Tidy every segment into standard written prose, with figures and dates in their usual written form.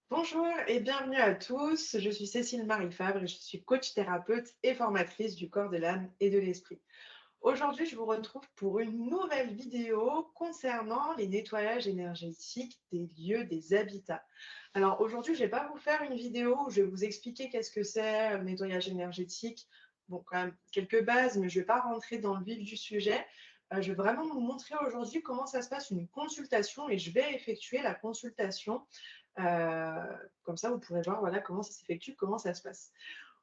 Bonjour et bienvenue à tous. Je suis Cécile Marie Fabre et je suis coach thérapeute et formatrice du corps, de l'âme et de l'esprit. Aujourd'hui, je vous retrouve pour une nouvelle vidéo concernant les nettoyages énergétiques des lieux, des habitats. Alors aujourd'hui, je ne vais pas vous faire une vidéo où je vais vous expliquer qu'est-ce que c'est le nettoyage énergétique. Bon, quand même quelques bases, mais je ne vais pas rentrer dans le vif du sujet. Je vais vraiment vous montrer aujourd'hui comment ça se passe une consultation et je vais effectuer la consultation. Euh, Comme ça, vous pourrez voir voilà, comment ça s'effectue, comment ça se passe.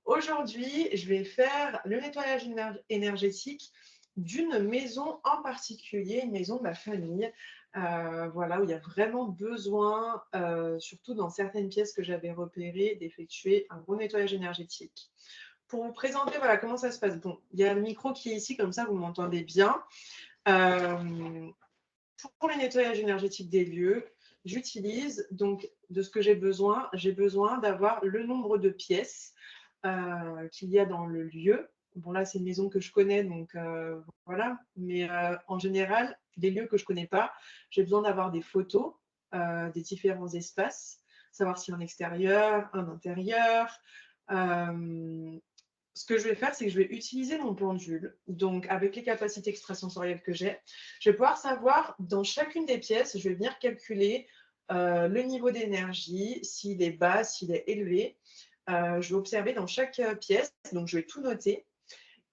Aujourd'hui, je vais faire le nettoyage énergétique d'une maison en particulier, une maison de ma famille, voilà, où il y a vraiment besoin, surtout dans certaines pièces que j'avais repérées, d'effectuer un gros nettoyage énergétique. Pour vous présenter voilà, comment ça se passe, bon, il y a le micro qui est ici, comme ça vous m'entendez bien. Euh, pour le nettoyage énergétique des lieux, j'utilise donc de ce que j'ai besoin d'avoir le nombre de pièces qu'il y a dans le lieu. Bon, là, c'est une maison que je connais, donc voilà. Mais en général, des lieux que je ne connais pas, j'ai besoin d'avoir des photos des différents espaces, savoir s'il y a un extérieur, un intérieur. Euh, Ce que je vais faire, c'est que je vais utiliser mon pendule. Donc, avec les capacités extrasensorielles que j'ai, je vais pouvoir savoir dans chacune des pièces, je vais venir calculer le niveau d'énergie, s'il est bas, s'il est élevé. Je vais observer dans chaque pièce, donc je vais tout noter,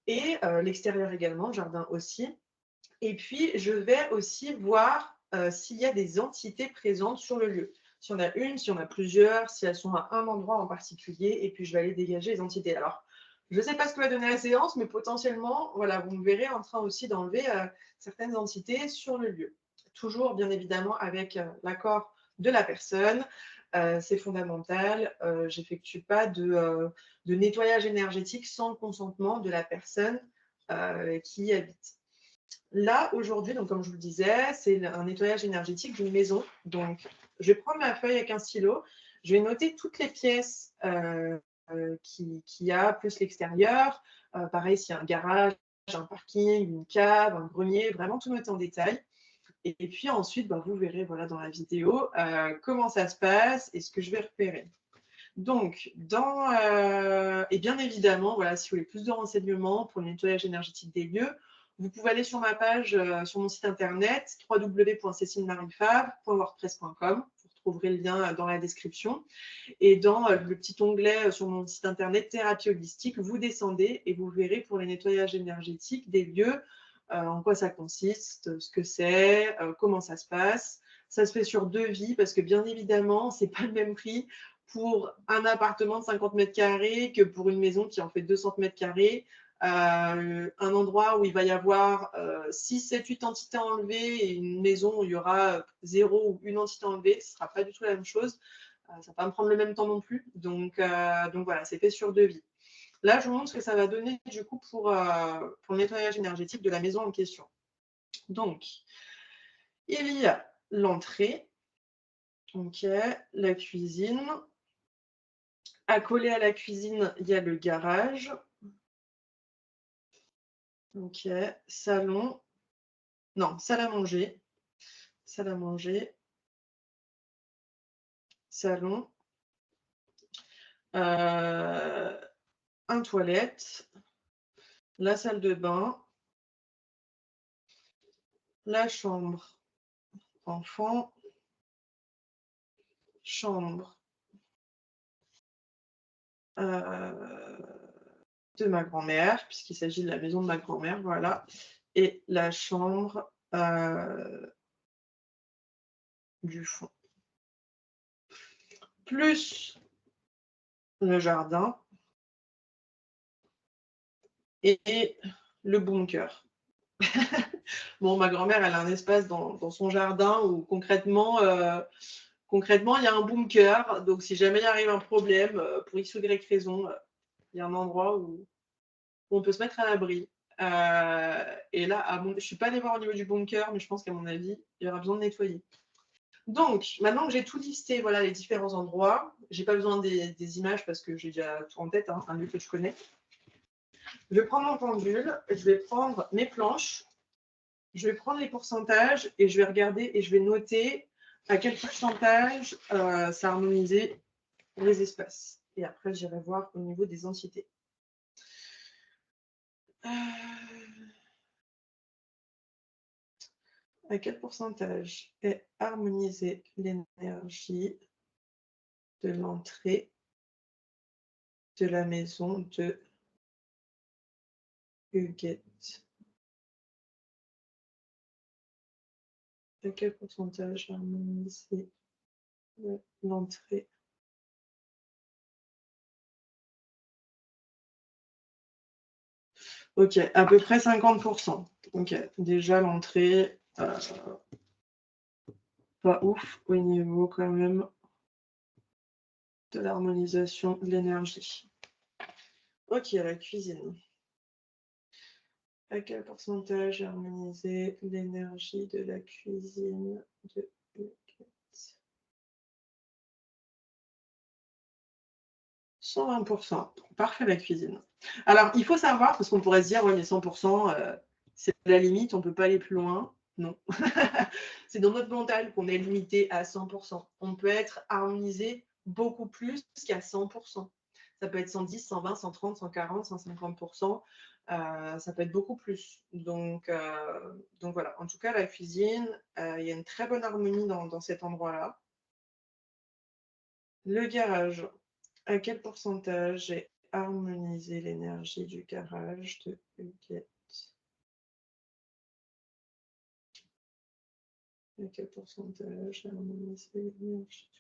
et l'extérieur également, le jardin aussi. Et puis, je vais aussi voir s'il y a des entités présentes sur le lieu. Si on a une, si on a plusieurs, si elles sont à un endroit en particulier, et puis je vais aller dégager les entités. Alors, je ne sais pas ce que va donner la séance, mais potentiellement, voilà, vous me verrez en train aussi d'enlever certaines entités sur le lieu. Toujours, bien évidemment, avec l'accord de la personne. C'est fondamental. J'effectue pas de nettoyage énergétique sans le consentement de la personne qui y habite. Là, aujourd'hui, donc comme je vous le disais, c'est un nettoyage énergétique d'une maison. Donc, je vais prendre ma feuille avec un stylo. Je vais noter toutes les pièces qu'il y a, plus l'extérieur. Pareil, s'il y a un garage, un parking, une cave, un grenier, vraiment tout noter en détail. Et puis ensuite, bah, vous verrez voilà, dans la vidéo comment ça se passe et ce que je vais repérer. Donc, et bien évidemment, voilà, si vous voulez plus de renseignements pour le nettoyage énergétique des lieux, vous pouvez aller sur ma page, sur mon site internet www.cecilemariefabre.wordpress.com. Vous retrouverez le lien dans la description. Et dans le petit onglet sur mon site internet Thérapie holistique, vous descendez et vous verrez pour les nettoyages énergétiques des lieux, en quoi ça consiste, ce que c'est, comment ça se passe. Ça se fait sur devis parce que bien évidemment, ce n'est pas le même prix pour un appartement de 50 mètres carrés que pour une maison qui en fait 200 mètres carrés. Un endroit où il va y avoir 6, 7, 8 entités enlevées et une maison où il y aura 0 ou une entité enlevée, ce ne sera pas du tout la même chose. Ça ne va pas me prendre le même temps non plus. Donc voilà, c'est fait sur devis. Là, je vous montre ce que ça va donner du coup pour le nettoyage énergétique de la maison en question. Donc, il y a l'entrée, ok, la cuisine. Accolé à la cuisine, il y a le garage. Ok, salon. Non, salle à manger. Salle à manger. Salon. Un toilette. La salle de bain. La chambre. Enfant. Chambre. De ma grand-mère, puisqu'il s'agit de la maison de ma grand-mère, voilà. Et la chambre du fond. Plus le jardin et le bunker. Bon, ma grand-mère, elle a un espace dans son jardin où concrètement, il y a un bunker. Donc, si jamais il arrive un problème, pour X ou Y raison, il y a un endroit où on peut se mettre à l'abri. Et là, je ne suis pas allée voir au niveau du bunker, mais je pense qu'à mon avis, il y aura besoin de nettoyer. Donc, maintenant que j'ai tout listé, voilà les différents endroits, j'ai pas besoin des images parce que j'ai déjà tout en tête, hein, un lieu que je connais. Je vais prendre mon pendule, je vais prendre mes planches, je vais prendre les pourcentages et je vais regarder et je vais noter À quel pourcentage ça a harmonisé les espaces? Et après, j'irai voir au niveau des entités. À quel pourcentage est harmonisée l'énergie de l'entrée de la maison de Huguette? À quel pourcentage est harmonisée l'entrée? Ok, à peu près 50%. Ok, déjà l'entrée, pas ouf au niveau quand même de l'harmonisation de l'énergie. Ok, la cuisine. À quel pourcentage est harmonisée l'énergie de la cuisine de Huguette? 120%. Parfait, la cuisine. Alors, il faut savoir, parce qu'on pourrait se dire, ouais, mais 100%, c'est la limite, on ne peut pas aller plus loin. Non. C'est dans notre mental qu'on est limité à 100%. On peut être harmonisé beaucoup plus qu'à 100%. Ça peut être 110, 120, 130, 140, 150%. Ça peut être beaucoup plus. Donc voilà. En tout cas, la cuisine, il y a une très bonne harmonie dans cet endroit-là. Le garage. À quel pourcentage est harmonisé l'énergie du garage de Huguette? À quel pourcentage est harmonisé l'énergie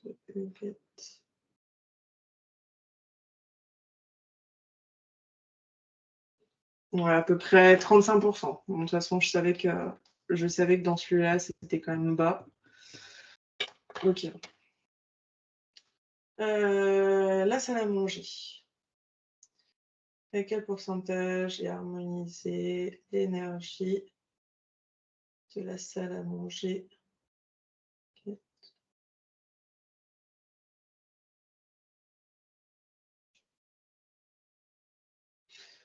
de Huguette? Ouais, à peu près 35%. Bon, de toute façon, je savais que dans celui-là, c'était quand même bas. Ok. La salle à manger. À quel pourcentage est harmonisé l'énergie de la salle à manger?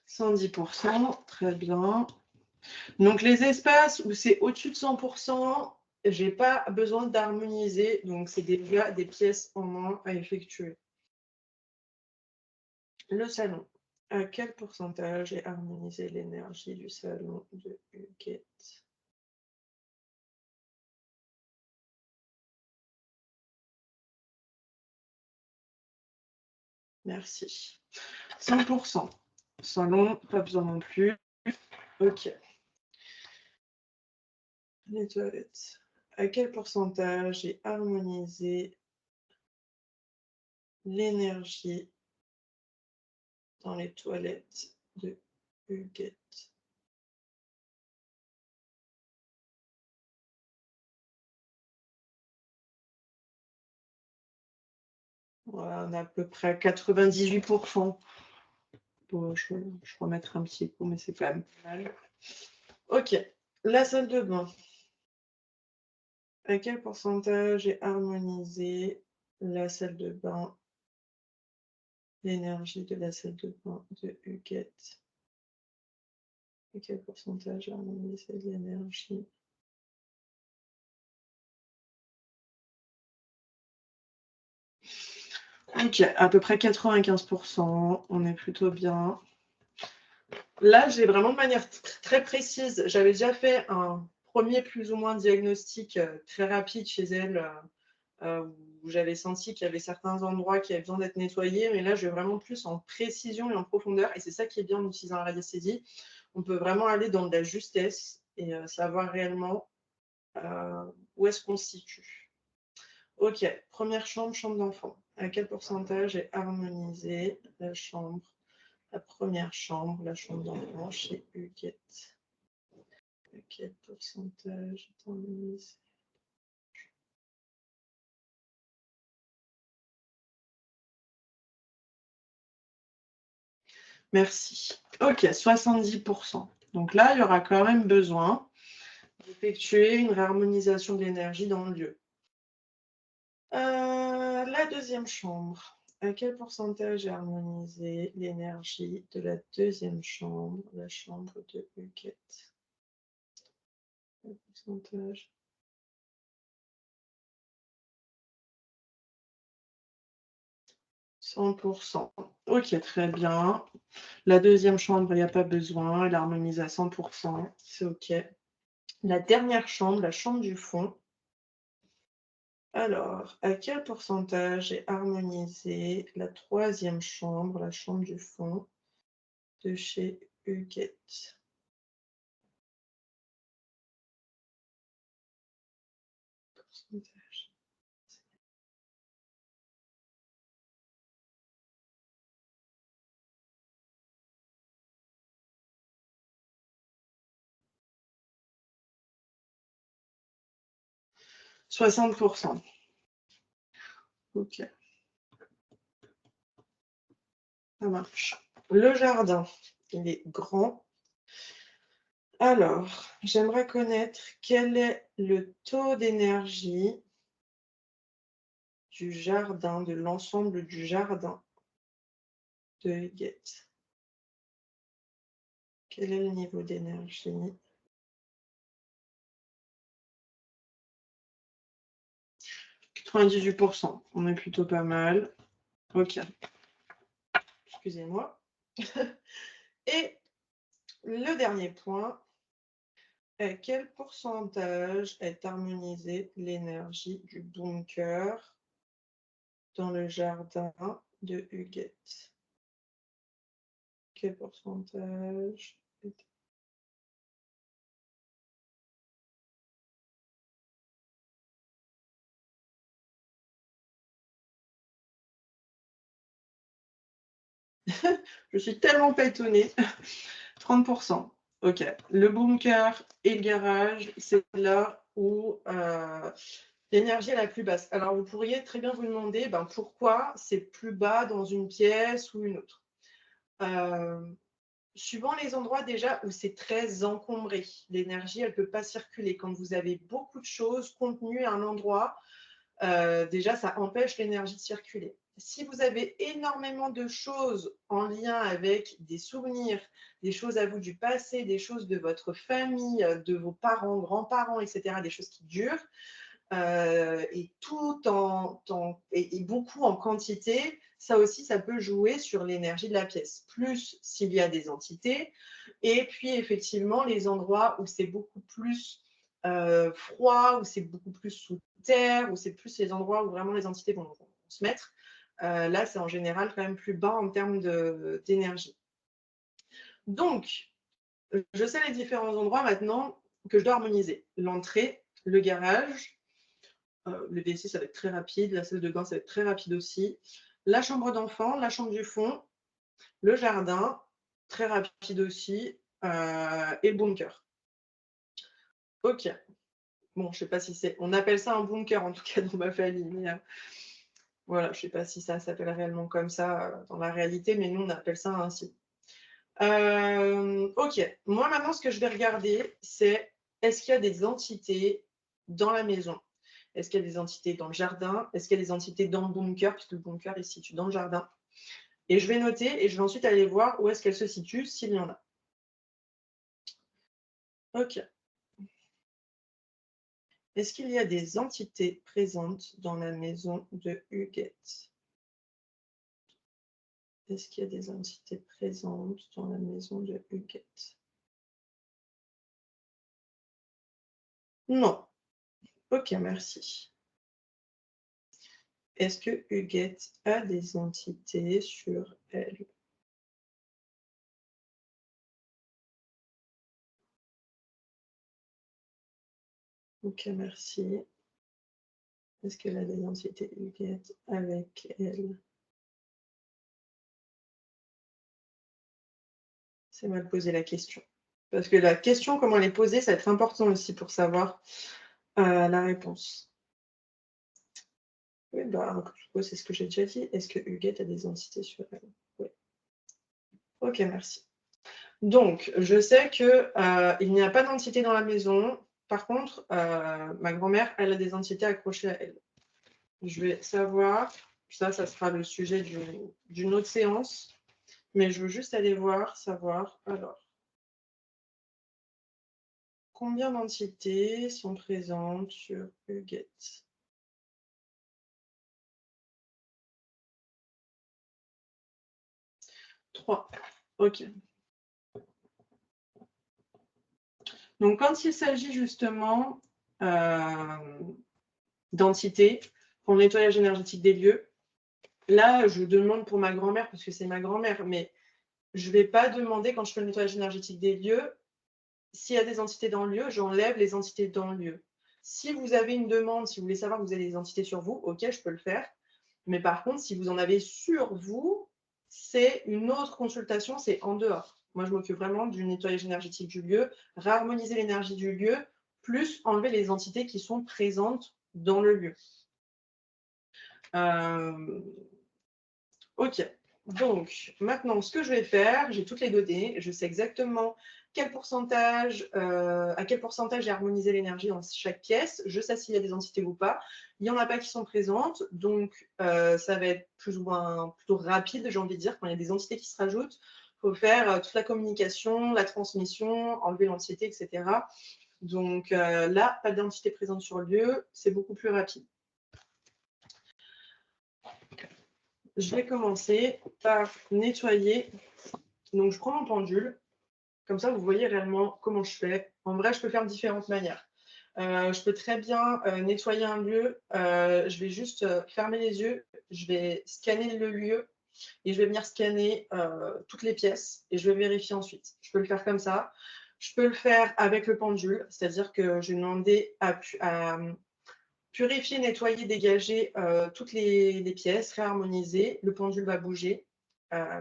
110%, très bien. Donc les espaces où c'est au-dessus de 100%, j'ai pas besoin d'harmoniser, donc c'est déjà des pièces en moins à effectuer. Le salon. À quel pourcentage est harmonisé l'énergie du salon de Huguette? Merci. 100%. Salon, pas besoin non plus. Ok. Les toilettes. À quel pourcentage est harmonisé l'énergie dans les toilettes de Huguette? Voilà, on a à peu près 98%. Bon, je remettrai un petit coup, mais c'est quand même pas mal. Ok, la salle de bain. À quel pourcentage est harmonisée la salle de bain, l'énergie de la salle de bain de Huguette? À quel pourcentage est harmonisée l'énergie? Ok, à peu près 95%, on est plutôt bien. Là, j'ai vraiment de manière très précise. J'avais déjà fait un premier plus ou moins diagnostic très rapide chez elle, où j'avais senti qu'il y avait certains endroits qui avaient besoin d'être nettoyés. Mais là, je vais vraiment plus en précision et en profondeur. Et c'est ça qui est bien en utilisant la radiesthésie. On peut vraiment aller dans de la justesse et savoir réellement où est-ce qu'on se situe. Ok, première chambre, chambre d'enfant. À quel pourcentage est harmonisée la chambre? La première chambre, la chambre d'enfant chez Huguette. À quel pourcentage est harmonisé? Merci. Ok, 70%. Donc là, il y aura quand même besoin d'effectuer une réharmonisation de l'énergie dans le lieu. La deuxième chambre. À quel pourcentage est harmonisée l'énergie de la deuxième chambre, la chambre de Huguette? Quel pourcentage 100%. Ok, très bien. La deuxième chambre, il n'y a pas besoin. Elle harmonise à 100%. C'est ok. La dernière chambre, la chambre du fond. Alors, à quel pourcentage est harmonisée la troisième chambre, la chambre du fond de chez Huguette? Pourcentage. 60%. Ok, ça marche. Le jardin, il est grand. Alors, j'aimerais connaître quel est le taux d'énergie du jardin, de l'ensemble du jardin de Huguette. Quel est le niveau d'énergie? 98%. On est plutôt pas mal. Ok. Excusez-moi. Et le dernier point, à quel pourcentage est harmonisée l'énergie du bunker dans le jardin de Huguette? Quel pourcentage Je suis tellement pas étonnée. 30%. Ok. Le bunker et le garage, c'est là où l'énergie est la plus basse. Alors, vous pourriez très bien vous demander pourquoi c'est plus bas dans une pièce ou une autre. Suivant les endroits déjà où c'est très encombré, l'énergie, elle ne peut pas circuler. Quand vous avez beaucoup de choses contenues à un endroit, déjà, ça empêche l'énergie de circuler. Si vous avez énormément de choses en lien avec des souvenirs, des choses à vous du passé, des choses de votre famille, de vos parents, grands-parents, etc., des choses qui durent, et tout et beaucoup en quantité, ça aussi, ça peut jouer sur l'énergie de la pièce. Plus s'il y a des entités, et puis effectivement, les endroits où c'est beaucoup plus froid, où c'est beaucoup plus sous terre, où c'est plus les endroits où vraiment les entités vont se mettre, là, c'est en général quand même plus bas en termes d'énergie. Donc, je sais les différents endroits maintenant que je dois harmoniser. L'entrée, le garage, le WC, ça va être très rapide. La salle de bain, ça va être très rapide aussi. La chambre d'enfant, la chambre du fond, le jardin, très rapide aussi, et le bunker. Ok. Bon, je ne sais pas si c'est... On appelle ça un bunker, en tout cas, dans ma famille. Mais, voilà, je ne sais pas si ça s'appelle réellement comme ça dans la réalité, mais nous, on appelle ça ainsi. Ok. Moi, maintenant, ce que je vais regarder, c'est est-ce qu'il y a des entités dans la maison? Est-ce qu'il y a des entités dans le jardin? Est-ce qu'il y a des entités dans le bunker? Puisque le bunker est situé dans le jardin. Et je vais noter et je vais ensuite aller voir où est-ce qu'elle se situe, s'il y en a. Ok. Est-ce qu'il y a des entités présentes dans la maison de Huguette? Est-ce qu'il y a des entités présentes dans la maison de Huguette? Non. Ok, merci. Est-ce que Huguette a des entités sur elle? Ok, merci. Est-ce qu'elle a des entités Huguette avec elle? C'est mal posé la question. Parce que la question, comment elle est posée, ça va être important aussi pour savoir la réponse. Oui, c'est ce que j'ai déjà dit. Est-ce que Huguette a des entités sur elle? Oui. Ok, merci. Donc, je sais qu'il n'y a pas d'entité dans la maison. Par contre, ma grand-mère, elle a des entités accrochées à elle. Je vais savoir, ça sera le sujet d'une autre séance, mais je veux juste aller voir, savoir, alors, combien d'entités sont présentes sur Huguette? 3. OK. Donc, quand il s'agit justement d'entités pour le nettoyage énergétique des lieux, là, je demande pour ma grand-mère, parce que c'est ma grand-mère, mais je ne vais pas demander, quand je fais le nettoyage énergétique des lieux, s'il y a des entités dans le lieu, j'enlève les entités dans le lieu. Si vous avez une demande, si vous voulez savoir que vous avez des entités sur vous, OK, je peux le faire. Mais par contre, si vous en avez sur vous, c'est une autre consultation, c'est en dehors. Moi, je m'occupe vraiment du nettoyage énergétique du lieu, réharmoniser l'énergie du lieu, plus enlever les entités qui sont présentes dans le lieu. OK. Donc, maintenant, ce que je vais faire, j'ai toutes les données, je sais exactement quel pourcentage, à quel pourcentage j'ai harmonisé l'énergie dans chaque pièce. Je sais s'il y a des entités ou pas. Il n'y en a pas qui sont présentes, donc ça va être plus ou moins plutôt rapide, j'ai envie de dire. Quand il y a des entités qui se rajoutent, il faut faire toute la communication, la transmission, enlever l'entité, etc. Donc là, pas d'entité présente sur le lieu, c'est beaucoup plus rapide. Je vais commencer par nettoyer. Donc, je prends mon pendule. Comme ça, vous voyez réellement comment je fais. En vrai, je peux faire de différentes manières. Je peux très bien nettoyer un lieu. Je vais juste fermer les yeux. Je vais scanner le lieu et je vais venir scanner toutes les pièces et je vais vérifier ensuite. Je peux le faire comme ça. Je peux le faire avec le pendule, c'est-à-dire que je vais demander à purifier, nettoyer, dégager toutes les pièces, réharmoniser. Le pendule va bouger.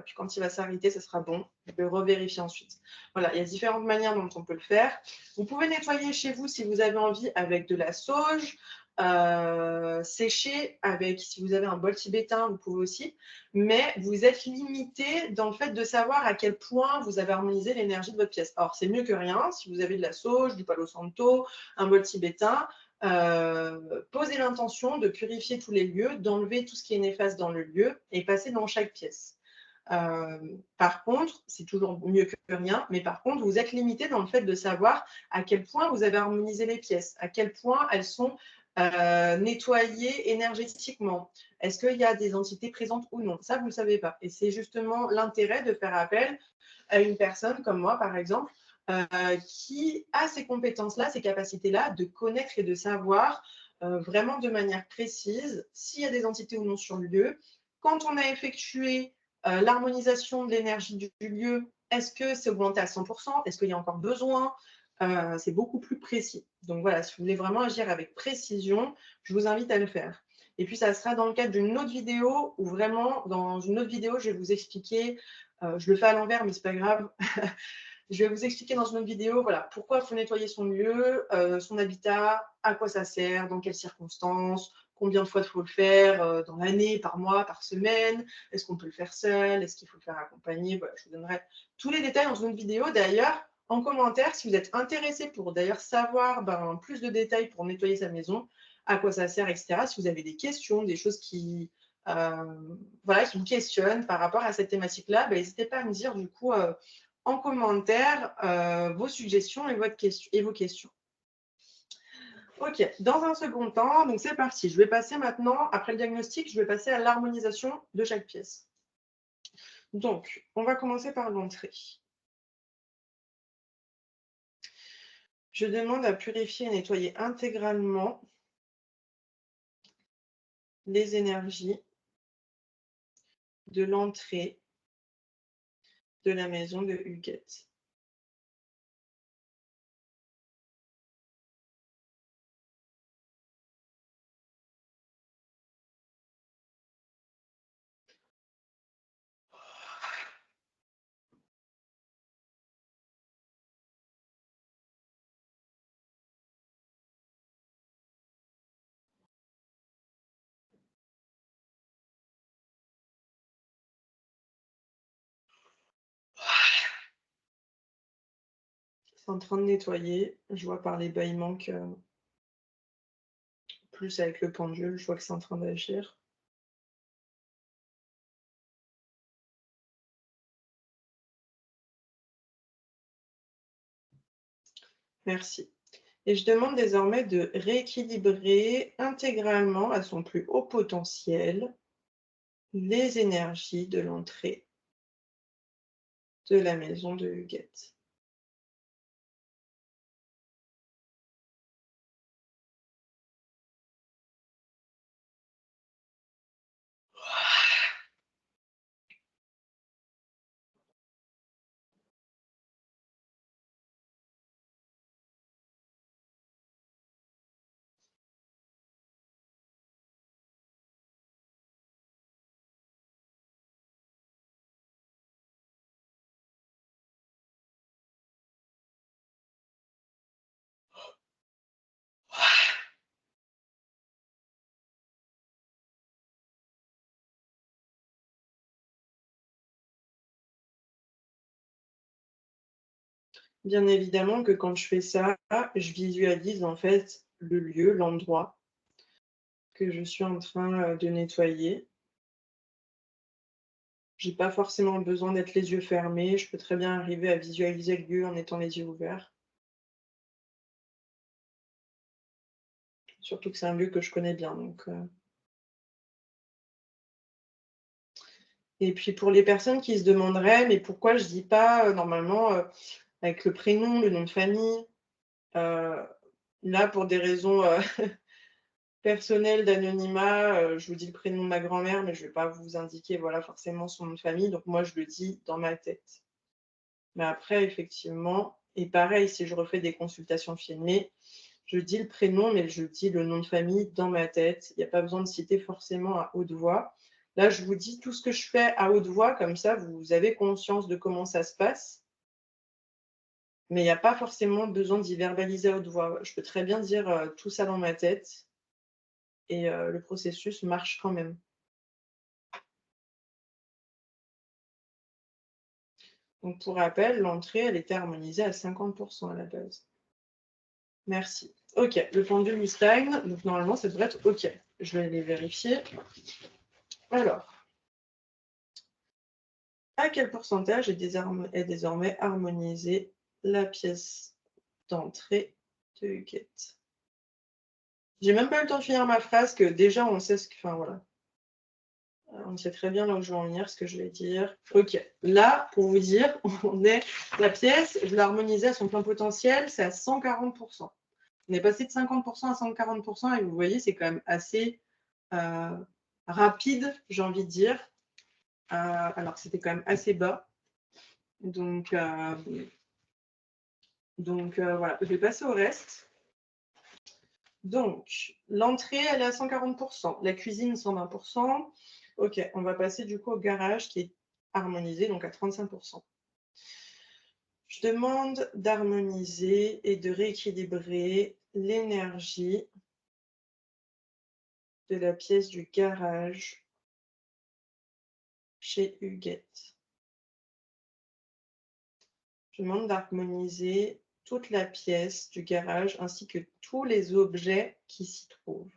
Puis quand il va s'arrêter, ce sera bon. Je vais revérifier ensuite. Voilà, il y a différentes manières dont on peut le faire. Vous pouvez nettoyer chez vous si vous avez envie avec de la sauge, sécher avec, si vous avez un bol tibétain, vous pouvez aussi. Mais vous êtes limité dans le fait de savoir à quel point vous avez harmonisé l'énergie de votre pièce. Alors, c'est mieux que rien. Si vous avez de la sauge, du palo santo, un bol tibétain, posez l'intention de purifier tous les lieux, d'enlever tout ce qui est néfaste dans le lieu et passer dans chaque pièce. Par contre, c'est toujours mieux que rien, mais par contre, vous êtes limité dans le fait de savoir à quel point vous avez harmonisé les pièces, à quel point elles sont nettoyées énergétiquement. Est-ce qu'il y a des entités présentes ou non? Ça, vous ne le savez pas. Et c'est justement l'intérêt de faire appel à une personne comme moi, par exemple, qui a ces compétences-là, ces capacités-là de connaître et de savoir vraiment de manière précise s'il y a des entités ou non sur le lieu. Quand on a effectué l'harmonisation de l'énergie du lieu, est-ce que c'est augmenté à 100%? Est-ce qu'il y a encore besoin? C'est beaucoup plus précis. Donc voilà, si vous voulez vraiment agir avec précision, je vous invite à le faire. Et puis, ça sera dans le cadre d'une autre vidéo où vraiment, dans une autre vidéo, je vais vous expliquer, je le fais à l'envers, mais ce n'est pas grave, je vais vous expliquer dans une autre vidéo, voilà, pourquoi il faut nettoyer son lieu, son habitat, à quoi ça sert, dans quelles circonstances, combien de fois il faut le faire dans l'année, par mois, par semaine, est-ce qu'on peut le faire seul, est-ce qu'il faut le faire accompagné, voilà, je vous donnerai tous les détails dans une autre vidéo. D'ailleurs, en commentaire, si vous êtes intéressé pour d'ailleurs savoir plus de détails pour nettoyer sa maison, à quoi ça sert, etc. Si vous avez des questions, des choses qui, voilà, qui me questionnent par rapport à cette thématique-là, n'hésitez pas à me dire du coup en commentaire vos suggestions et vos questions. OK, dans un second temps, donc c'est parti. Je vais passer maintenant, après le diagnostic, je vais passer à l'harmonisation de chaque pièce. Donc, on va commencer par l'entrée. Je demande à purifier et nettoyer intégralement les énergies de l'entrée de la maison de Huguette. C'est en train de nettoyer. Je vois par les bâillements que, plus avec le pendule, je vois que c'est en train d'agir. Merci. Et je demande désormais de rééquilibrer intégralement à son plus haut potentiel les énergies de l'entrée de la maison de Huguette. Bien évidemment que quand je fais ça, je visualise en fait le lieu, l'endroit que je suis en train, de nettoyer. J'ai pas forcément besoin d'être les yeux fermés, je peux très bien arriver à visualiser le lieu en étant les yeux ouverts. Surtout que c'est un lieu que je connais bien et puis pour les personnes qui se demanderaient: «Mais pourquoi je dis pas, normalement, avec le prénom, le nom de famille?» heu, Là pour des raisons, personnelles d'anonymat, je vous dis le prénom de ma grand-mère, mais je vais pas vous indiquer, voilà, forcément son nom de famille, donc moi je le dis dans ma tête. Mais après effectivement et pareil, si je refais des consultations filmées, je dis le prénom, mais je dis le nom de famille dans ma tête. Il y a pas besoin de citer forcément à haute voix. Là, je vous dis tout ce que je fais à haute voix, comme ça vous avez conscience de comment ça se passe, mais il y a pas forcément besoin d'y verbaliser à haute voix. Je peux très bien dire, tout ça dans ma tête et le processus marche quand même. Donc pour rappel, l'entrée, elle était harmonisée à 50 à la base. Merci. OK, le pendule il stagne, donc normalement ça devrait être OK. Je vais aller vérifier. Alors, à quel pourcentage est désormais harmonisée la pièce d'entrée de Huguette? J'ai même pas eu le temps de finir ma phrase que déjà on sait ce que enfin voilà, on sait très bien là où je veux en venir, ce que je vais dire. OK, là, pour vous dire, on est la pièce, je l'ai harmonisée à son plein potentiel, c'est à 140. On est passé de 50 à 140 et vous voyez, c'est quand même assez, heu, rapide, j'ai envie de dire, alors que c'était quand même assez bas. Donc voilà, je vais passer au reste. Donc l'entrée, elle est à 140, la cuisine 120. OK, on va passer du coup au garage qui est harmonisé, donc à 35. Je demande d'harmoniser et de rééquilibrer l'énergie de la pièce du garage chez Huguette. Je demande d'harmoniser toute la pièce du garage ainsi que tous les objets qui s'y trouvent.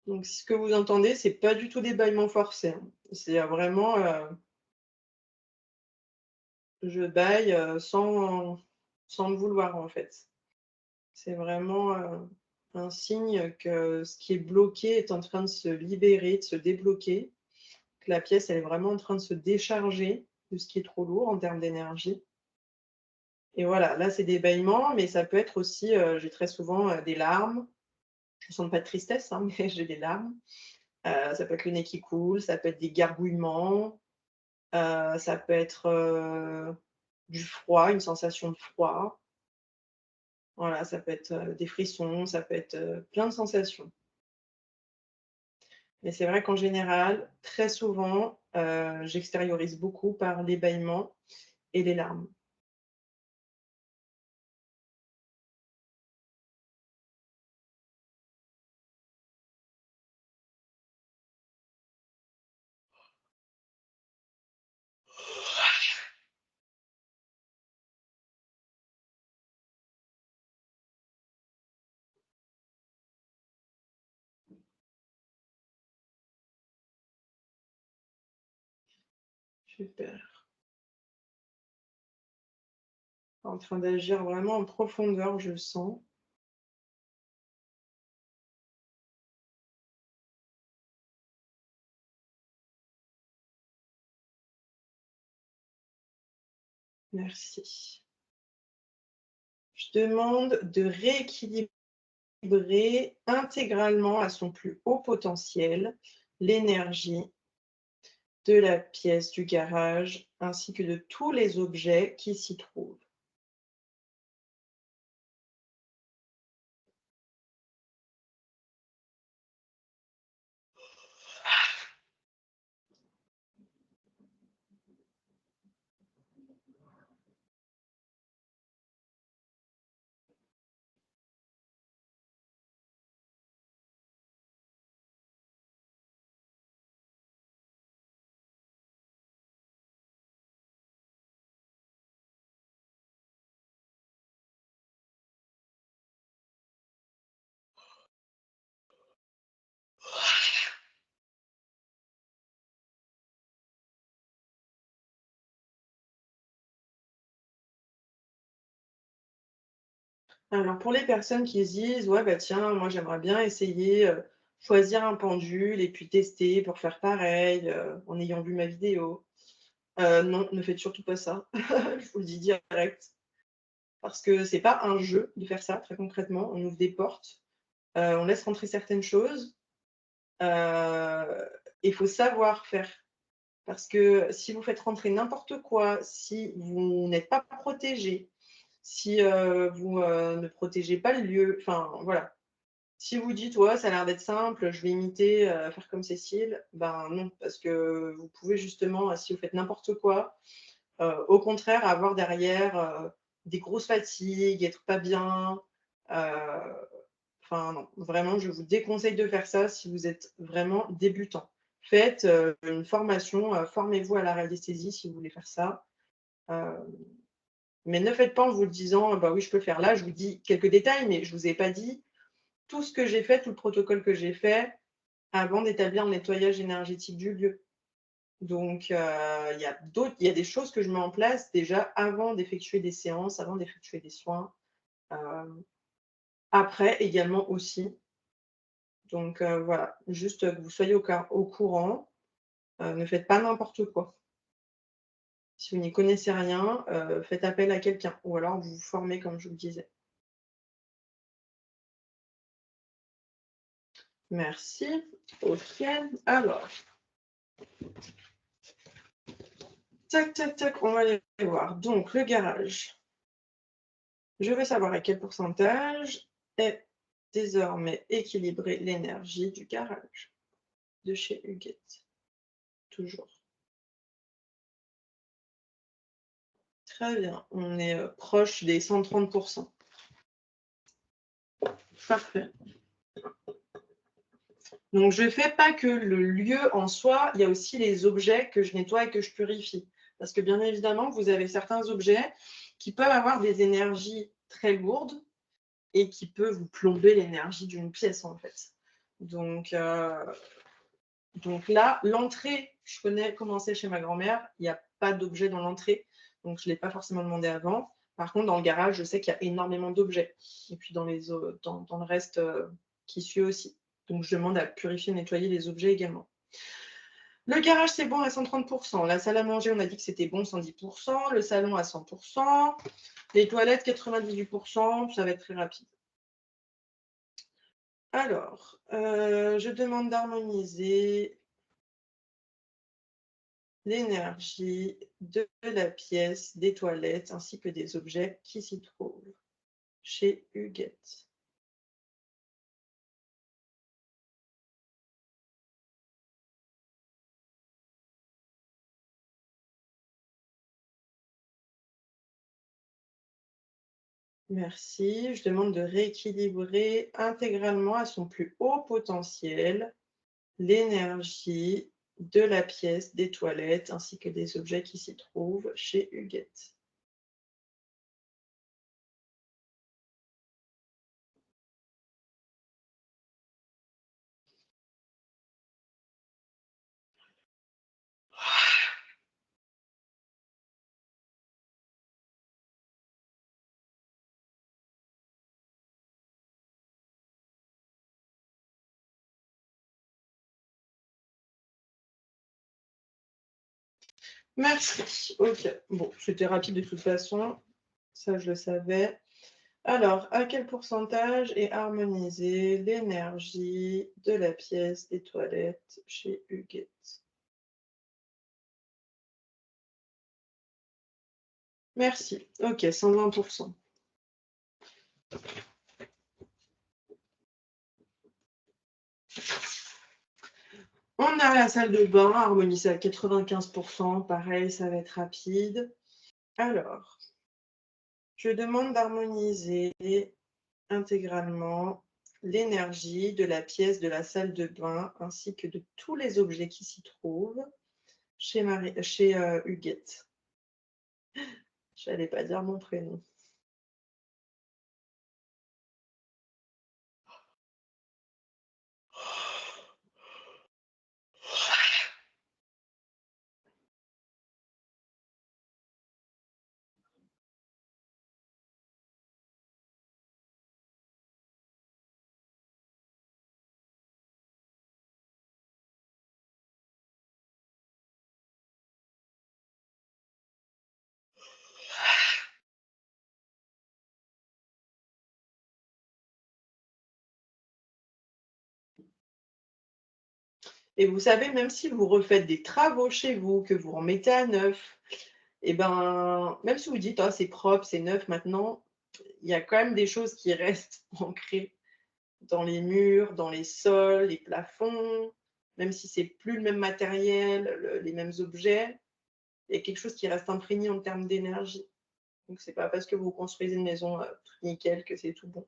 Donc ce que vous entendez, c'est pas du tout des bâillements forcés, hein. C'est, vraiment, je bâille, sans le vouloir, en fait. C'est vraiment, un signe que ce qui est bloqué est en train de se libérer, de se débloquer, que la pièce, elle est vraiment en train de se décharger de ce qui est trop lourd en termes d'énergie et voilà, là, c'est des bâillements, mais ça peut être aussi, j'ai très souvent, des larmes. Je ne ressens pas de tristesse, hein, mais j'ai des larmes. Ça peut être le nez qui coule, ça peut être des gargouillements, ça peut être, du froid, une sensation de froid. Voilà, ça peut être, des frissons, ça peut être, plein de sensations. Mais c'est vrai qu'en général, très souvent, j'extériorise beaucoup par les bâillements et les larmes. Super. En train d'agir vraiment en profondeur, je sens. Merci. Je demande de rééquilibrer intégralement à son plus haut potentiel l'énergie de la pièce du garage ainsi que de tous les objets qui s'y trouvent. Alors pour les personnes qui se disent: «Ouais, bah, tiens, moi j'aimerais bien essayer, choisir un pendule et puis tester pour faire pareil, en ayant vu ma vidéo». Non, ne faites surtout pas ça. Je vous le dis direct. Parce que c'est pas un jeu de faire ça, très concrètement. On ouvre des portes, on laisse rentrer certaines choses, il faut savoir faire. Parce que si vous faites rentrer n'importe quoi, si vous n'êtes pas protégé, si, vous, ne protégez pas le lieu, enfin voilà. Si vous dites: «Ouais, ça a l'air d'être simple, je vais imiter, faire comme Cécile», ben non, parce que vous pouvez justement, si vous faites n'importe quoi, au contraire avoir derrière, des grosses fatigues, être pas bien, heu, enfin non, vraiment je vous déconseille de faire ça si vous êtes vraiment débutant. Faites, une formation, formez-vous à la radiesthésie si vous voulez faire ça, heu, mais ne faites pas en vous le disant: «Bah oui, je peux le faire». Là, je vous dis quelques détails, mais je vous ai pas dit tout ce que j'ai fait, tout le protocole que j'ai fait avant d'établir le nettoyage énergétique du lieu. Donc, il y a des choses que je mets en place déjà avant d'effectuer des séances, avant d'effectuer des soins, hem, après également aussi. Donc, voilà, juste que vous soyez au courant, ne faites pas n'importe quoi. Si vous n'y connaissez rien, faites appel à quelqu'un ou alors vous vous formez comme je vous le disais. Merci. OK. Alors, tac, tac, tac, on va aller voir. Donc le garage. Je veux savoir à quel pourcentage est désormais équilibrée l'énergie du garage de chez Huguette. Toujours. Très bien, on est proche des 130%. Parfait. Donc, je ne fais pas que le lieu en soi, il y a aussi les objets que je nettoie et que je purifie. Parce que bien évidemment, vous avez certains objets qui peuvent avoir des énergies très lourdes et qui peuvent vous plomber l'énergie d'une pièce en fait. Donc, donc là, l'entrée, je connais comment c'est chez ma grand-mère, il n'y a pas d'objet dans l'entrée, donc je ne l'ai pas forcément demandé avant. Par contre, dans le garage, je sais qu'il y a énormément d'objets. Et puis dans le reste qui suit aussi. Donc je demande à purifier, nettoyer les objets également. Le garage, c'est bon à 130%. La salle à manger, on a dit que c'était bon 110%. Le salon à 100%. Les toilettes, 98%. Ça va être très rapide. Alors, je demande d'harmoniser l'énergie de la pièce, des toilettes ainsi que des objets qui s'y trouvent chez Huguette. Merci. Je demande de rééquilibrer intégralement à son plus haut potentiel l'énergie de la pièce, des toilettes ainsi que des objets qui s'y trouvent chez Huguette. Merci. OK. Bon, c'était rapide de toute façon, ça je le savais. Alors, à quel pourcentage est harmonisée l'énergie de la pièce des toilettes chez Huguette? Merci. OK, 120%. On a la salle de bain harmonisée à 95%. Pareil, ça va être rapide. Alors, je demande d'harmoniser intégralement l'énergie de la pièce de la salle de bain ainsi que de tous les objets qui s'y trouvent chez Huguette. J'allais pas dire mon prénom. Et vous savez, même si vous refaites des travaux chez vous, que vous remettez à neuf, et ben, même si vous dites: «Oh, c'est propre, c'est neuf maintenant», il y a quand même des choses qui restent ancrées dans les murs, dans les sols, les plafonds, même si c'est plus le même matériel, les mêmes objets, il y a quelque chose qui reste imprégné en termes d'énergie. Donc c'est pas parce que vous construisez une maison, toute nickel que c'est tout bon.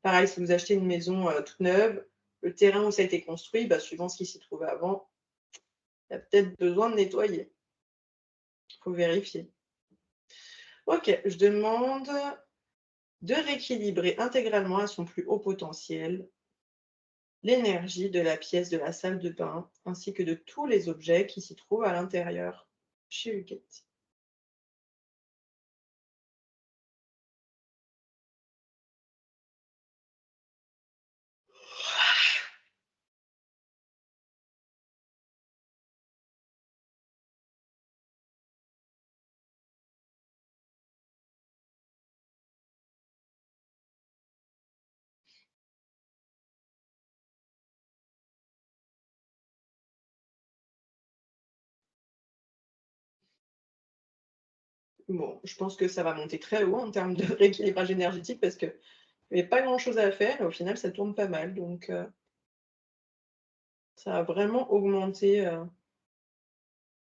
Pareil, si vous achetez une maison, toute neuve, le terrain où ça a été construit, bah, suivant ce qui s'y trouvait avant, il y a peut-être besoin de nettoyer. Il faut vérifier. OK, je demande de rééquilibrer intégralement à son plus haut potentiel l'énergie de la pièce de la salle de bain, ainsi que de tous les objets qui s'y trouvent à l'intérieur, chez Huguette. Bon, je pense que ça va monter très haut en termes de rééquilibrage énergétique parce qu'il y avait pas grand-chose à faire et au final ça tourne pas mal donc ça a vraiment augmenté,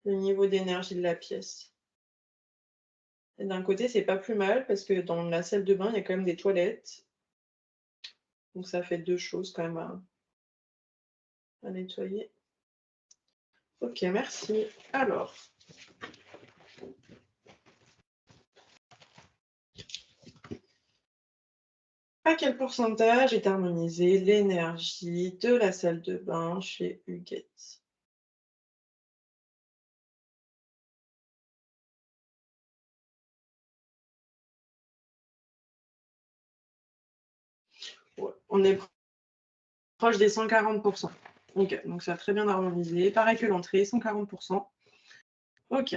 le niveau d'énergie de la pièce. Et d'un côté, c'est pas plus mal parce que dans la salle de bain, il y a quand même des toilettes, donc ça fait 2 choses quand même à nettoyer. OK, merci. Alors, à quel pourcentage est harmonisée l'énergie de la salle de bain chez Huguette? Ouais, on est proche des 140. OK, donc ça a très bien harmonisé. Pareil que l'entrée, 140. OK.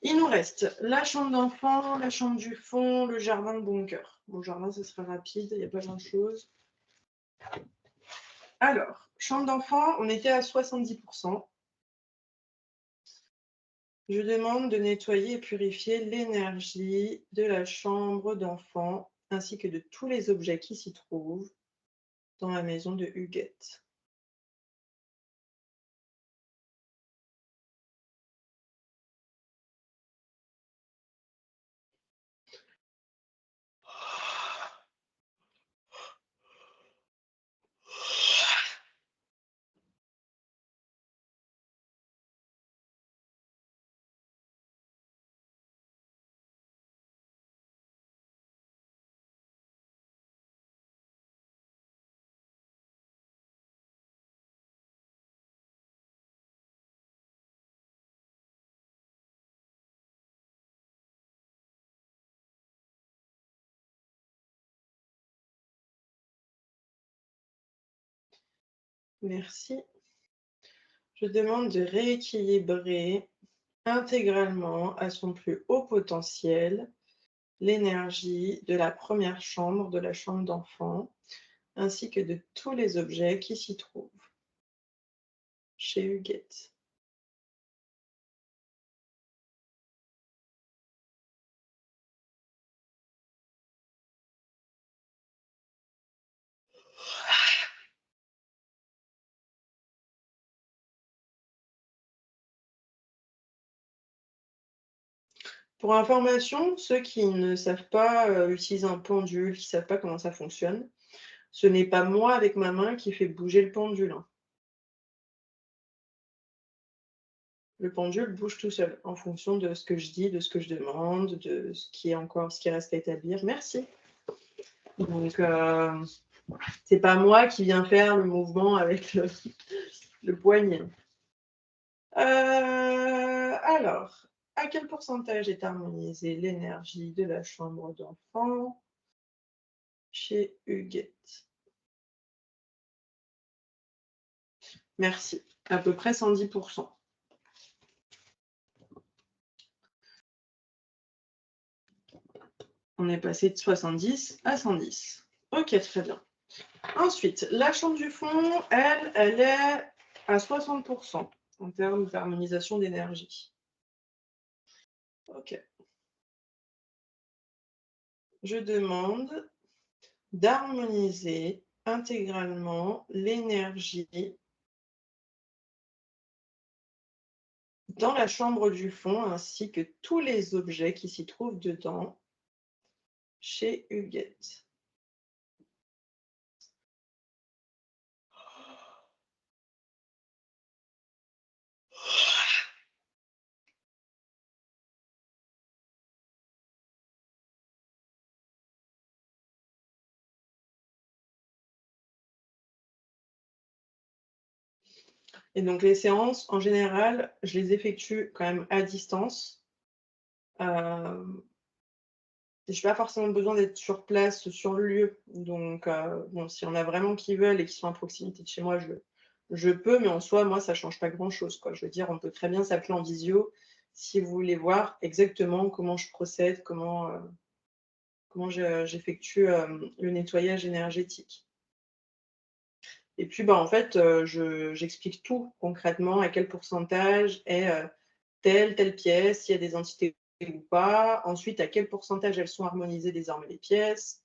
Il nous reste la chambre d'enfant, la chambre du fond, le jardin, le bunker. Bon, le jardin, ce sera rapide, il y a pas grand-chose. Alors, chambre d'enfant, on était à 70. Je demande de nettoyer et purifier l'énergie de la chambre d'enfant, ainsi que de tous les objets qui s'y trouvent dans la maison de Huguette. Merci. Je demande de rééquilibrer intégralement à son plus haut potentiel l'énergie de la première chambre, de la chambre d'enfant, ainsi que de tous les objets qui s'y trouvent. Chez Huguette. Pour information, ceux qui ne savent pas utiliser un pendule, qui ne savent pas comment ça fonctionne, ce n'est pas moi avec ma main qui fait bouger le pendule, hein. Le pendule bouge tout seul en fonction de ce que je dis, de ce que je demande, de ce qui reste à établir. Merci. Donc, c'est pas moi qui viens faire le mouvement avec le poignet. Alors, à quel pourcentage est harmonisée l'énergie de la chambre d'enfant chez Huguette? Merci. À peu près 110%. On est passé de 70 à 110. Ok, très bien. Ensuite, la chambre du fond, elle est à 60% en termes d'harmonisation d'énergie. Ok. Je demande d'harmoniser intégralement l'énergie dans la chambre du fond ainsi que tous les objets qui s'y trouvent dedans chez Huguette. Et donc les séances, en général, je les effectue quand même à distance. Je n'ai pas forcément besoin d'être sur place, sur le lieu. Donc, bon, s'il y en a vraiment qui veulent et qui sont à proximité de chez moi, je peux, mais en soi, moi, ça ne change pas grand-chose, quoi. Je veux dire, on peut très bien s'appeler en visio si vous voulez voir exactement comment je procède, comment j'effectue le nettoyage énergétique. Et puis, bah, en fait, j'explique tout concrètement, à quel pourcentage est telle pièce, s'il y a des entités ou pas. Ensuite, à quel pourcentage elles sont harmonisées désormais les pièces.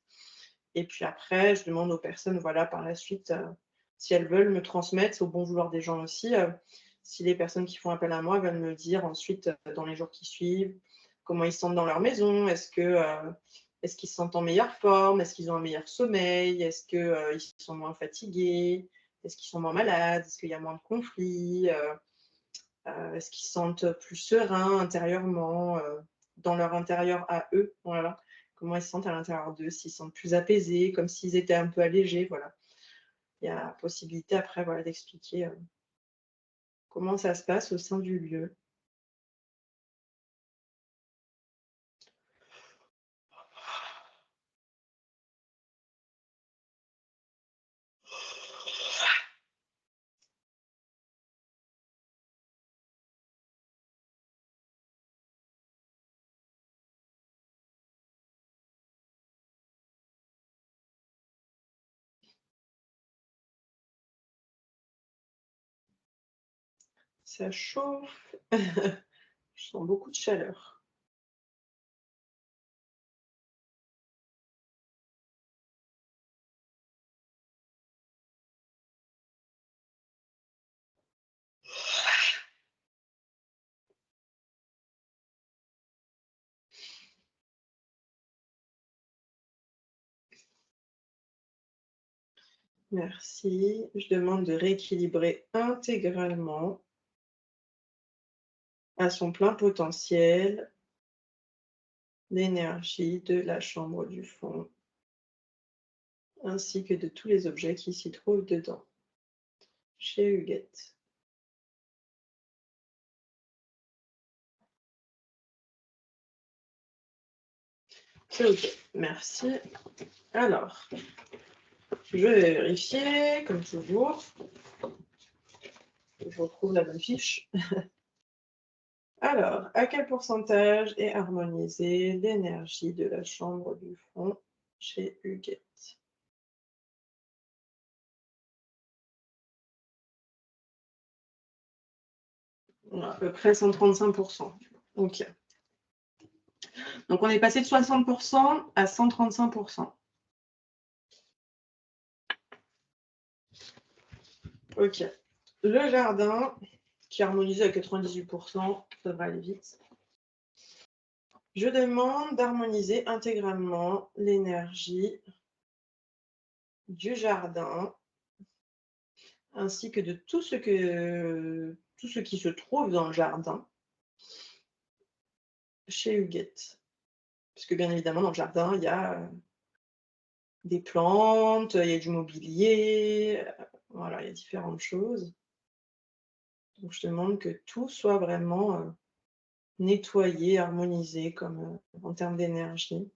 Et puis après, je demande aux personnes, voilà, par la suite, si elles veulent me transmettre, c'est au bon vouloir des gens aussi, si les personnes qui font appel à moi veulent me dire ensuite, dans les jours qui suivent, comment ils se sentent dans leur maison. Est-ce qu'ils se sentent en meilleure forme? Est-ce qu'ils ont un meilleur sommeil? Est-ce qu'ils sont moins fatigués? Est-ce qu'ils sont moins malades? Est-ce qu'il y a moins de conflits? Est-ce qu'ils se sentent plus sereins intérieurement, dans leur intérieur à eux? Voilà. Comment ils se sentent à l'intérieur d'eux? S'ils se sentent plus apaisés, comme s'ils étaient un peu allégés, voilà. Il y a possibilité après, voilà, d'expliquer, comment ça se passe au sein du lieu. Ça chauffe. Je sens beaucoup de chaleur. Merci. Je demande de rééquilibrer intégralement à son plein potentiel l'énergie de la chambre du fond, ainsi que de tous les objets qui s'y trouvent dedans, chez Huguette. C'est OK, merci. Alors, Je vais vérifier, comme toujours. Je retrouve la bonne fiche. Alors, à quel pourcentage est harmonisée l'énergie de la chambre du fond chez Huguette? À peu près 135%. Ok. Donc, on est passé de 60% à 135%. Ok. Le jardin, qui est harmonisé à 98%, ça devrait aller vite. Je demande d'harmoniser intégralement l'énergie du jardin ainsi que de tout ce qui se trouve dans le jardin chez Huguette. Parce que bien évidemment, dans le jardin, il y a des plantes, il y a du mobilier, voilà, il y a différentes choses. Donc je demande que tout soit vraiment nettoyé, harmonisé comme en termes d'énergie.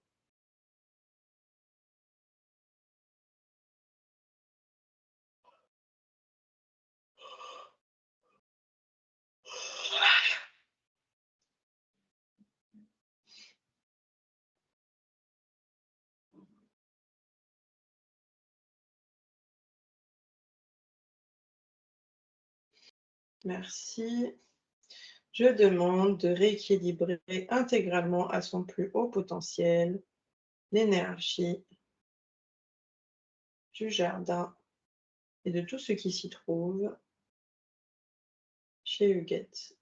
Merci. Je demande de rééquilibrer intégralement à son plus haut potentiel l'énergie du jardin et de tout ce qui s'y trouve chez Huguette.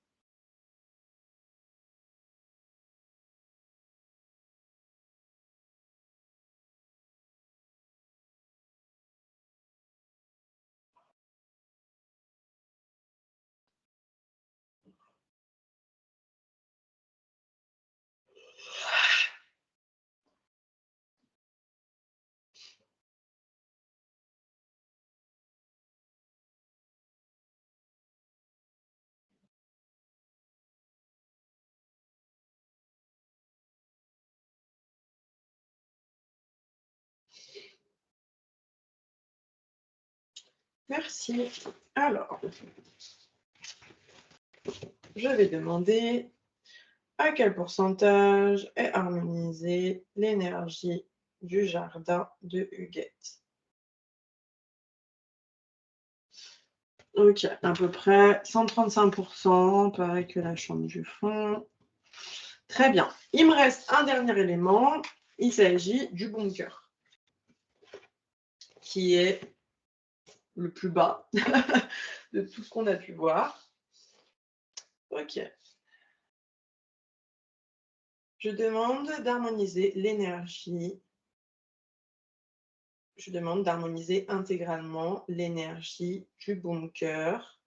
Merci. Alors, je vais demander à quel pourcentage est harmonisée l'énergie du jardin de Huguette. Ok, à peu près 135%, pareil que la chambre du fond. Très bien. Il me reste un dernier élément. Il s'agit du bunker, qui est le plus bas de tout ce qu'on a pu voir. Ok. Je demande d'harmoniser l'énergie. Je demande d'harmoniser intégralement l'énergie du bunker,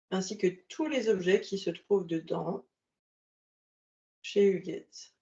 ainsi que tous les objets qui se trouvent dedans chez Huguette.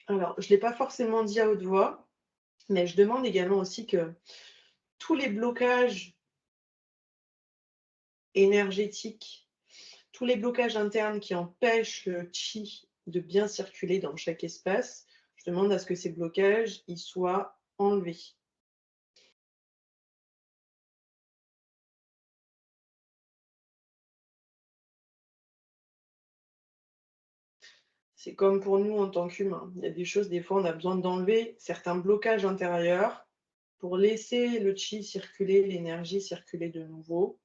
Alors, je ne l'ai pas forcément dit à haute voix, mais je demande également aussi que tous les blocages énergétiques, tous les blocages internes qui empêchent le chi de bien circuler dans chaque espace, je demande à ce que ces blocages ils soient enlevés. C'est comme pour nous en tant qu'humains. Il y a des choses, des fois, on a besoin d'enlever certains blocages intérieurs pour laisser le chi circuler, l'énergie circuler de nouveau.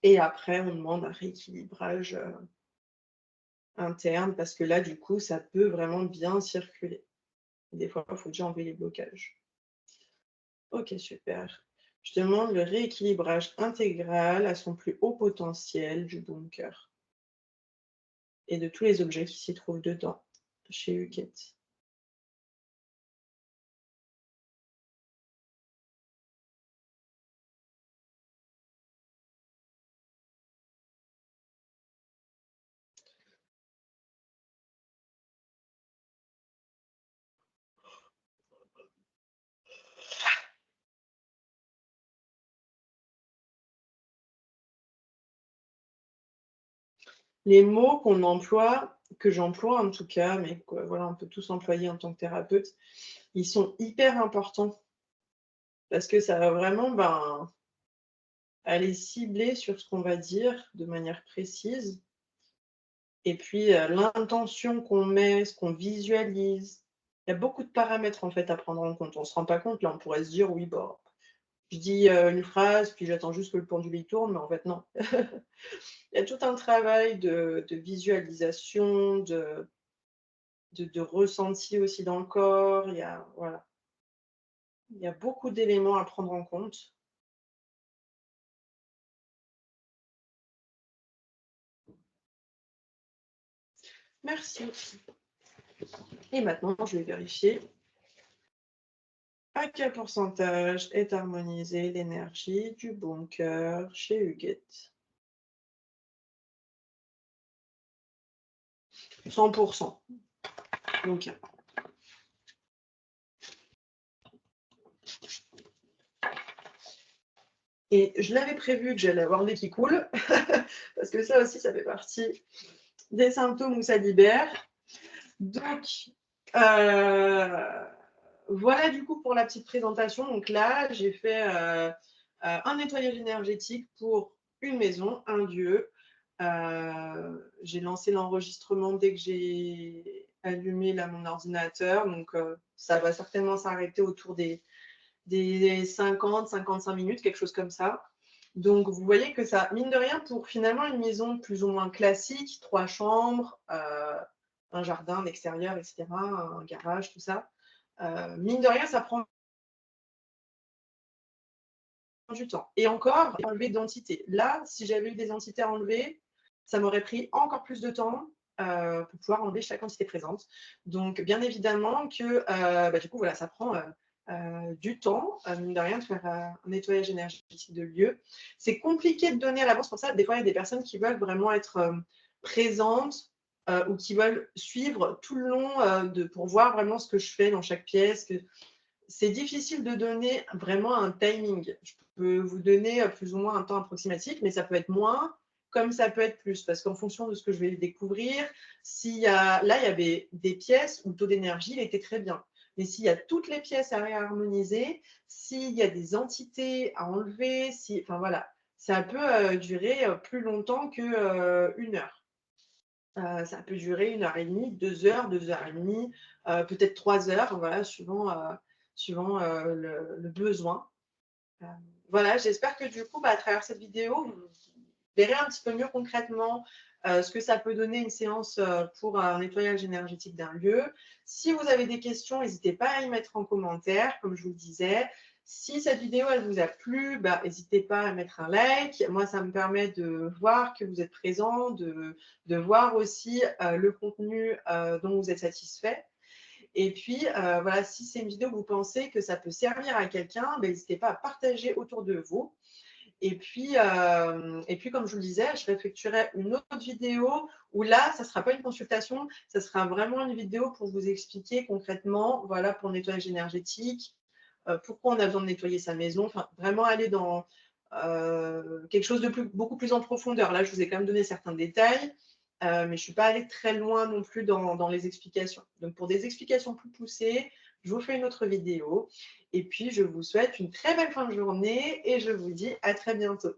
Et après, on demande un rééquilibrage interne parce que là, du coup, ça peut vraiment bien circuler. Des fois, il faut déjà enlever les blocages. Ok, super. Je demande le rééquilibrage intégral à son plus haut potentiel du bunker et de tous les objets qui s'y trouvent dedans, chez Huguette. Les mots qu'on emploie, que j'emploie en tout cas, mais voilà, on peut tous employer en tant que thérapeute, ils sont hyper importants parce que ça va vraiment aller cibler sur ce qu'on va dire de manière précise. Et puis, l'intention qu'on met, ce qu'on visualise. Il y a beaucoup de paramètres en fait à prendre en compte. On ne se rend pas compte, là, on pourrait se dire: «Oui, bah, je dis, une phrase, puis j'attends juste que le pendule il tourne», mais en fait non. Il y a tout un travail de visualisation, de ressenti aussi dans le corps. Il y a voilà, il y a beaucoup d'éléments à prendre en compte. Merci. Et maintenant, je vais vérifier à quel pourcentage est harmonisée l'énergie du bunker chez Huguette. 100%. Donc, et je l'avais prévu que j'allais avoir le nez qui coule, parce que ça aussi, ça fait partie des symptômes où ça libère. Donc, voilà du coup pour la petite présentation. Donc là, j'ai fait un nettoyage énergétique pour une maison, un lieu. J'ai lancé l'enregistrement dès que j'ai allumé là, mon ordinateur. Donc, ça va certainement s'arrêter autour des 50-55 minutes, quelque chose comme ça. Donc, vous voyez que ça, mine de rien, pour finalement une maison plus ou moins classique, 3 chambres, un jardin, l'extérieur, etc., un garage, tout ça, mine de rien, ça prend du temps. Et encore, enlever d'entités. Là, si j'avais eu des entités à enlever, ça m'aurait pris encore plus de temps pour pouvoir enlever chaque entité présente. Donc, bien évidemment que du coup, voilà, ça prend du temps, mine de rien, de faire un nettoyage énergétique de lieu. C'est compliqué de donner à l'avance pour ça. Des fois, il y a des personnes qui veulent vraiment être présentes ou qui veulent suivre tout le long pour voir vraiment ce que je fais dans chaque pièce. C'est difficile de donner vraiment un timing. Je peux vous donner plus ou moins un temps approximatif, mais ça peut être moins, comme ça peut être plus, parce qu'en fonction de ce que je vais découvrir, là, il y avait des pièces où le taux d'énergie, il était très bien. Mais s'il y a toutes les pièces à réharmoniser, s'il y a des entités à enlever, enfin voilà, ça peut durer plus longtemps qu'une heure. Ça peut durer 1 heure et demie, 2 heures, 2 heures et demie, peut-être 3 heures, voilà, suivant le besoin. Euh, voilà, j'espère que du coup, à travers cette vidéo, vous verrez un petit peu mieux concrètement ce que ça peut donner une séance pour un nettoyage énergétique d'un lieu. Si vous avez des questions, n'hésitez pas à y mettre en commentaire, comme je vous le disais. Si cette vidéo elle vous a plu, n'hésitez pas à mettre un like. Moi, ça me permet de voir que vous êtes présent, de voir aussi le contenu dont vous êtes satisfait. Et puis, voilà, si c'est une vidéo que vous pensez que ça peut servir à quelqu'un, n'hésitez pas à partager autour de vous. Et puis, comme je vous le disais, je réeffectuerai une autre vidéo où là, ça ne sera pas une consultation, ça sera vraiment une vidéo pour vous expliquer concrètement, voilà, pour le nettoyage énergétique, pourquoi on a besoin de nettoyer sa maison, enfin, vraiment aller dans quelque chose de beaucoup plus en profondeur. Là, je vous ai quand même donné certains détails, mais je ne suis pas allée très loin non plus dans les explications. Donc, pour des explications plus poussées, je vous fais une autre vidéo. Et puis, je vous souhaite une très belle fin de journée et je vous dis à très bientôt.